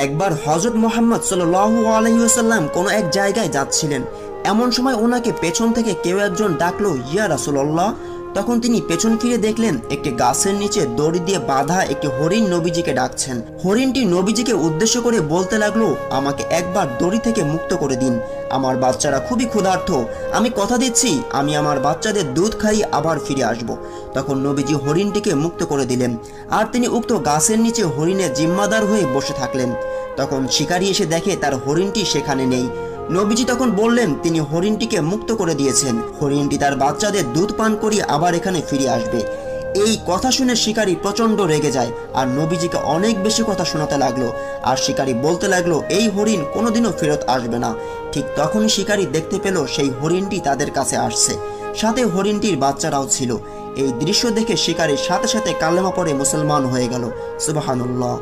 একবার হযরত মুহাম্মদ সাল্লাল্লাহু আলাইহি ওয়াসাল্লাম কোনো এক জায়গায় যাচ্ছিলেন। এমন সময় ওনাকে পেছন থেকে কেউ একজন ডাকলো, ইয়া রাসূলুল্লাহ। তখন তিনি পেছন ফিরে দেখলেন একটি গাছের নিচে দড়ি দিয়ে বাঁধা একটি হরিণ নবীজিকে ডাকছেন। হরিণটি নবীজিকে উদ্দেশ্য করে বলতে লাগলো, আমাকে একবার দড়ি থেকে মুক্ত করে দিন, আমার বাচ্চারা খুবই ক্ষুধার্ত, আমি কথা দিচ্ছি আমি আমার বাচ্চাদের দুধ খাই আবার ফিরে আসব। তখন নবীজি হরিণটিকে মুক্ত করে দিলেন, আর তিনি উক্ত গাছের নিচে হরিণের জিম্মাদার হয়ে বসে থাকলেন। তখন শিকারী এসে দেখে তার হরিণটি সেখানে নেই। নবীজি তখন বললেন তিনি হরিণটিকে মুক্ত করে দিয়েছেন, হরিণটি তার বাচ্চাদের দুধ পান করিয়ে আবার এখানে ফিরে আসবে। এই কথা শুনে শিকারী প্রচন্ড রেগে যায় আর নবীজিকে অনেক বেশি কথা শোনাতে লাগলো। আর শিকারী বলতে লাগলো এই হরিণ কোনোদিনও ফেরত আসবে না। ঠিক তখনই শিকারী দেখতে পেল সেই হরিণটি তাদের কাছে আসছে, সাথে হরিণটির বাচ্চারাও ছিল। এই দৃশ্য দেখে শিকারী সাথে সাথে কালেমা পড়ে মুসলমান হয়ে গেল। সুবহানাল্লাহ।